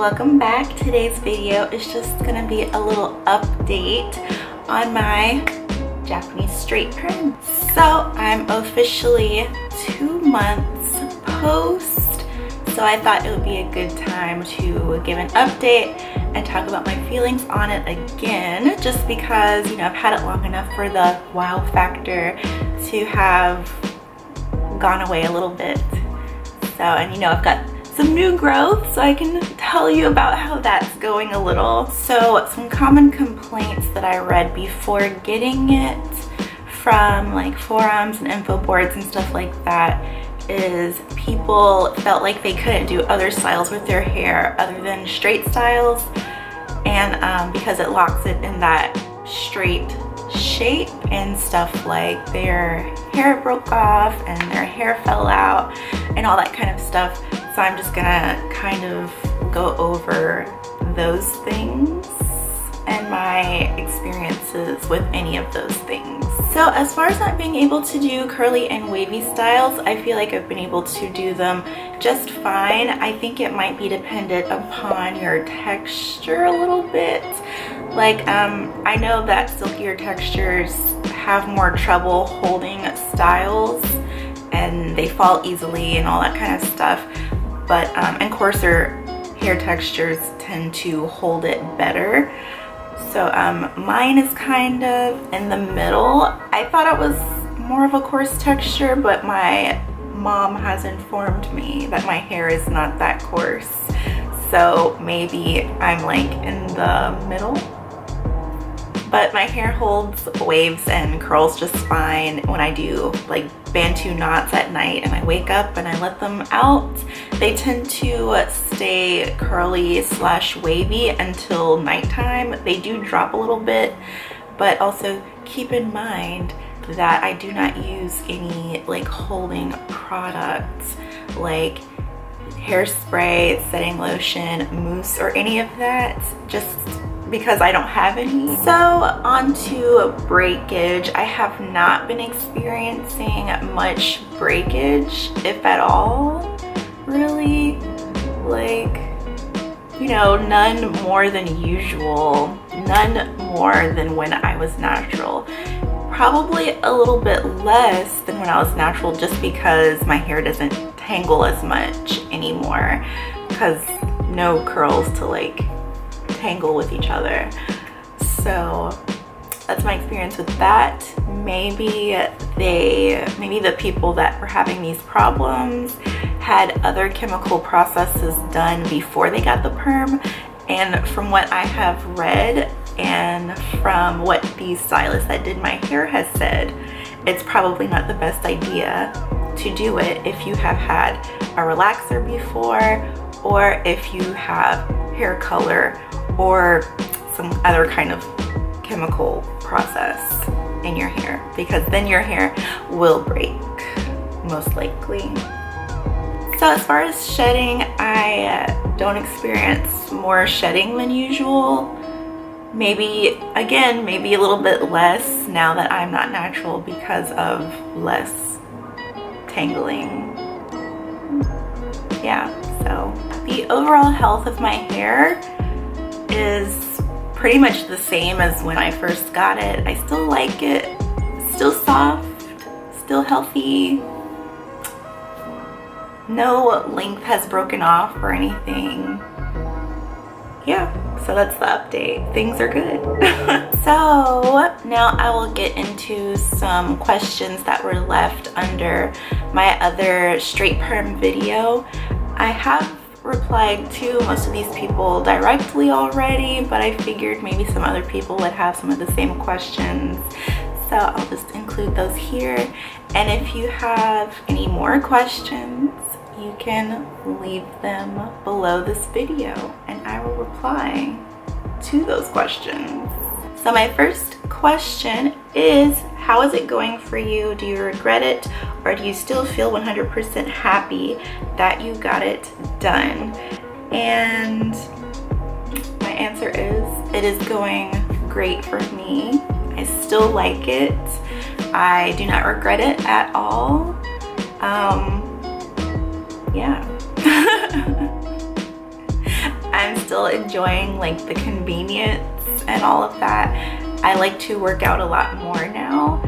welcome back. Today's video is just gonna be a little update on my Japanese straight perm. So I'm officially 2 months post, so I thought it would be a good time to give an update and talk about my feelings on it again, just because, you know, I've had it long enough for the wow factor to have gone away a little bit. So, and you know, I've got some new growth, so I can tell you about how that's going a little. So some common complaints that I read before getting it from like forums and info boards and stuff like that is people felt like they couldn't do other styles with their hair other than straight styles, and because it locks it in that straight shape, and stuff like their hair broke off and their hair fell out and all that kind of stuff. So I'm just gonna kind of go over those things and my experiences with any of those things. So as far as not being able to do curly and wavy styles, I feel like I've been able to do them just fine. I think it might be dependent upon your texture a little bit. Like I know that silkier textures have more trouble holding styles and they fall easily and all that kind of stuff. But and coarser hair textures tend to hold it better. So mine is kind of in the middle. I thought it was more of a coarse texture, but my mom has informed me that my hair is not that coarse. So maybe I'm like in the middle. But my hair holds waves and curls just fine when I do like bantu knots at night and I wake up and I let them out. They tend to stay curly slash wavy until nighttime. They do drop a little bit, but also keep in mind that I do not use any like holding products like hairspray, setting lotion, mousse, or any of that, just because I don't have any. So on to breakage. I have not been experiencing much breakage, if at all, really. Like, you know, none more than usual, none more than when I was natural. Probably a little bit less than when I was natural, just because my hair doesn't tangle as much anymore, because no curls to like tangle with each other. So that's my experience with that. Maybe the people that were having these problems had other chemical processes done before they got the perm, and from what I have read and from what the stylist that did my hair has said, it's probably not the best idea to do it if you have had a relaxer before, or if you have hair color or some other kind of chemical process in your hair, because then your hair will break, most likely. So as far as shedding, I don't experience more shedding than usual. Maybe, again, maybe a little bit less now that I'm not natural because of less tangling. Yeah, so the overall health of my hair is pretty much the same as when I first got it. I still like it, still soft, still healthy. No length has broken off or anything. Yeah, so that's the update. Things are good. So now I will get into some questions that were left under my other straight perm video. I have replied to most of these people directly already, but I figured maybe some other people would have some of the same questions, so I'll just include those here. And if you have any more questions, you can leave them below this video and I will reply to those questions. So my first question is, how is it going for you? Do you regret it, or do you still feel 100% happy that you got it done? And my answer is, it is going great for me. I still like it. I do not regret it at all. Yeah. I'm still enjoying like the convenience and all of that, I like to work out a lot more now.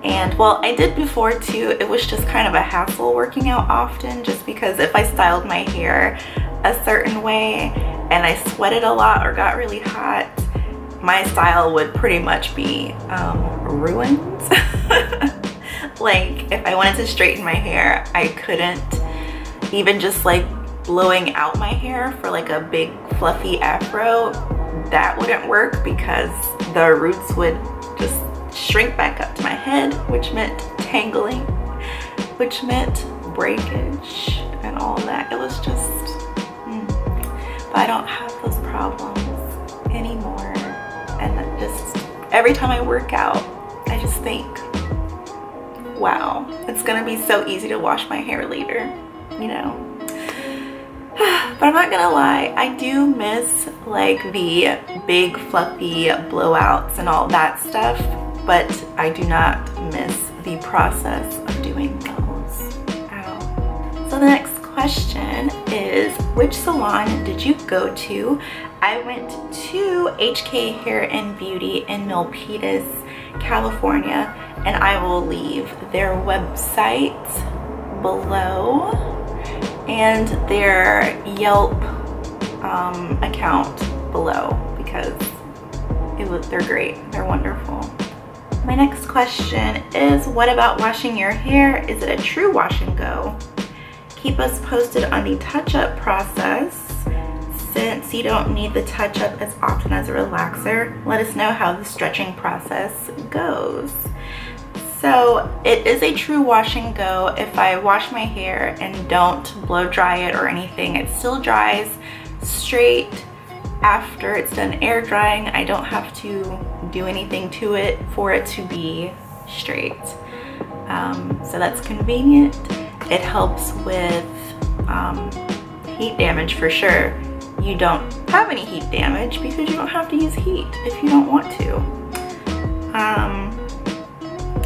And well, I did before too. It was just kind of a hassle working out often, just because if I styled my hair a certain way and I sweated a lot or got really hot, my style would pretty much be ruined. Like if I wanted to straighten my hair, I couldn't. Even just like blowing out my hair for like a big fluffy afro, that wouldn't work because the roots would just shrink back up to my head, which meant tangling, which meant breakage and all that. It was just, but I don't have those problems anymore. And just every time I work out, I just think, wow, it's gonna be so easy to wash my hair later, you know. But I'm not gonna lie, I do miss like the big fluffy blowouts and all that stuff, but I do not miss the process of doing those at all. So the next question is, which salon did you go to? I went to HK Hair and Beauty in Milpitas, California, and I will leave their website below and their Yelp account below because they're great, they're wonderful. My next question is, what about washing your hair? Is it a true wash and go? Keep us posted on the touch-up process. Since you don't need the touch-up as often as a relaxer, let us know how the stretching process goes. So it is a true wash and go. If I wash my hair and don't blow dry it or anything, it still dries straight after it's done air drying. I don't have to do anything to it for it to be straight. So that's convenient. It helps with heat damage for sure. You don't have any heat damage because you don't have to use heat if you don't want to.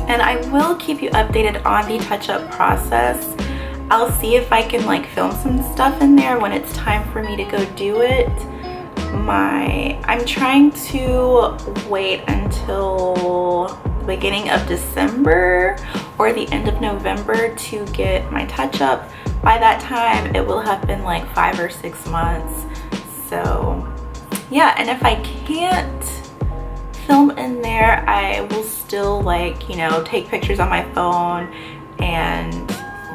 And I will keep you updated on the touch-up process. I'll see if I can like film some stuff in there when it's time for me to go do it. I'm trying to wait until the beginning of December or the end of November to get my touch-up. By that time, it will have been like 5 or 6 months. So yeah, and if I can't film in there, I will still like, you know, take pictures on my phone and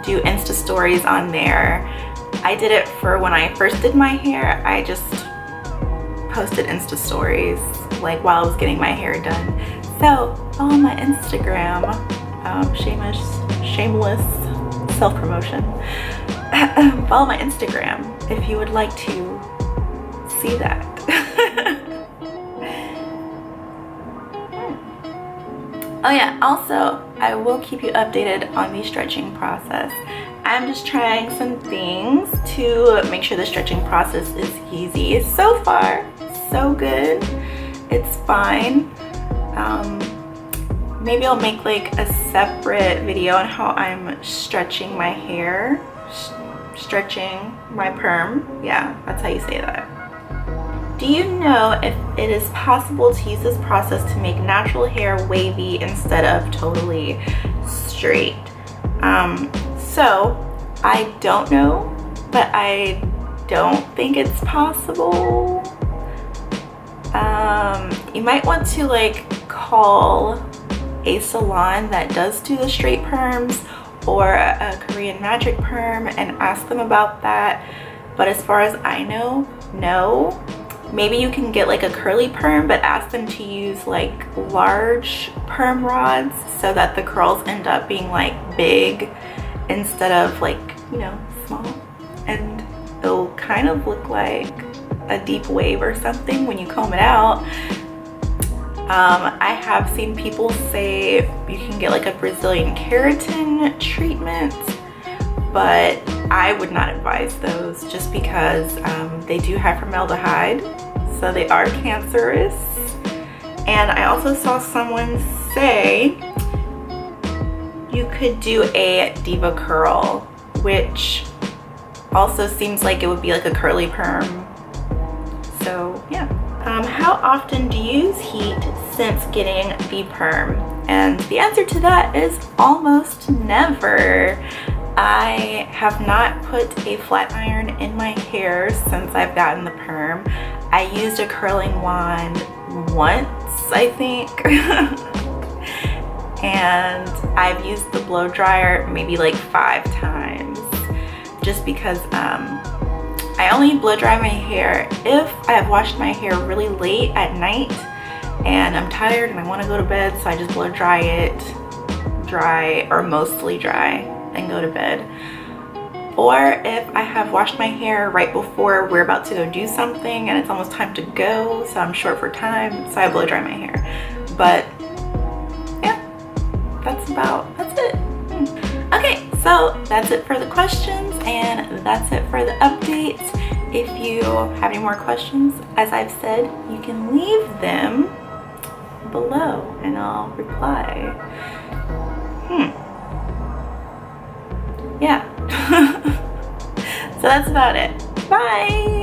do Insta stories on there. I did it for when I first did my hair. I just posted Insta stories like while I was getting my hair done. So follow my Instagram, shameless self-promotion. Follow my Instagram if you would like to see that. Oh yeah, also I will keep you updated on the stretching process. I'm just trying some things to make sure the stretching process is easy. So far, so good. It's fine. Maybe I'll make like a separate video on how I'm stretching my hair. Stretching my perm. Yeah, that's how you say that. Do you know if it is possible to use this process to make natural hair wavy instead of totally straight? So I don't know, but I don't think it's possible. You might want to like call a salon that does do the straight perms or a Korean magic perm and ask them about that. But as far as I know, no. Maybe you can get like a curly perm, but ask them to use like large perm rods so that the curls end up being like big instead of like, you know, small. And it'll kind of look like a deep wave or something when you comb it out. I have seen people say you can get like a Brazilian keratin treatment, but I would not advise those just because they do have formaldehyde, so they are cancerous. And I also saw someone say you could do a diva curl, which also seems like it would be like a curly perm So yeah. How often do you use heat since getting the perm? And the answer to that is almost never. I have not put a flat iron in my hair since I've gotten the perm. I used a curling wand once, I think. And I've used the blow dryer maybe like 5 times, just because I only blow dry my hair if I have washed my hair really late at night and I'm tired and I want to go to bed, so I just blow dry it dry, or mostly dry, and go to bed. Or if I have washed my hair right before we're about to go do something and it's almost time to go, so I'm short for time, so I blow dry my hair. But yeah, that's it. Okay, so that's it for the questions and that's it for the updates. If you have any more questions, as I've said, you can leave them below and I'll reply. Yeah. So that's about it. Bye!